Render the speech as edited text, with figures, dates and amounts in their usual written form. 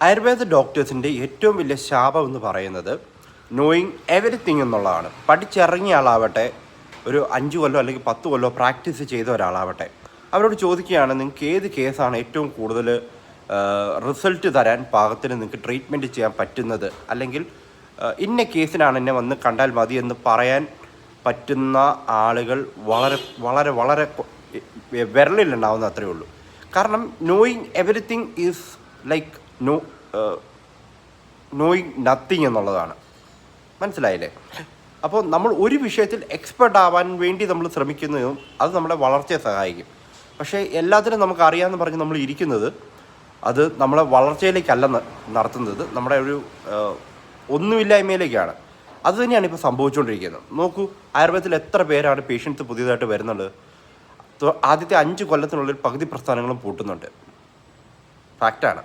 ആയുർവേദ ഡോക്ടേഴ്സിൻ്റെ ഏറ്റവും വലിയ ശാപം എന്ന് പറയുന്നത് നോയിങ് എവരിത്തിങ് എന്നുള്ളതാണ്. പഠിച്ചിറങ്ങിയ ആളാവട്ടെ, ഒരു 5 കൊല്ലോ അല്ലെങ്കിൽ 10 കൊല്ലോ പ്രാക്ടീസ് ചെയ്ത ഒരാളാവട്ടെ, അവരോട് ചോദിക്കുകയാണ് നിങ്ങൾക്ക് ഏത് കേസാണ് ഏറ്റവും കൂടുതൽ റിസൾട്ട് തരാൻ പാകത്തിന് നിങ്ങൾക്ക് ട്രീറ്റ്മെൻറ്റ് ചെയ്യാൻ പറ്റുന്നത്, അല്ലെങ്കിൽ ഇന്ന കേസിനാണ് എന്നെ വന്ന് കണ്ടാൽ മതി എന്ന് പറയാൻ പറ്റുന്ന ആളുകൾ വളരെ വളരെ വളരെ വിരലിലുണ്ടാവുന്ന അത്രയേ ഉള്ളൂ. കാരണം knowing everything is like knowing nothing എന്നുള്ളതാണ്. മനസ്സിലായില്ലേ? അപ്പോൾ നമ്മൾ ഒരു വിഷയത്തിൽ എക്സ്പെർട്ട് ആവാൻ വേണ്ടി നമ്മൾ ശ്രമിക്കുന്നതും അത് നമ്മുടെ വളർച്ചയെ സഹായിക്കും. പക്ഷേ എല്ലാത്തിനും നമുക്ക് അറിയാമെന്ന് പറഞ്ഞ് നമ്മൾ ഇരിക്കുന്നത് അത് നമ്മളെ വളർച്ചയിലേക്കല്ല നടത്തുന്നത്, നമ്മുടെ ഒരു ഒന്നുമില്ലായ്മയിലേക്കാണ്. അതുതന്നെയാണ് ഇപ്പോൾ സംഭവിച്ചുകൊണ്ടിരിക്കുന്നത്. നോക്കൂ, ആയുർവേദത്തിൽ എത്ര പേരാണ് പേഷ്യൻസ് പുതിയതായിട്ട് വരുന്നത്. ആദ്യത്തെ 5 കൊല്ലത്തിനുള്ളിൽ പകുതി പ്രസ്ഥാനങ്ങളും പൂട്ടുന്നുണ്ട്. ഫാക്റ്റാണ്.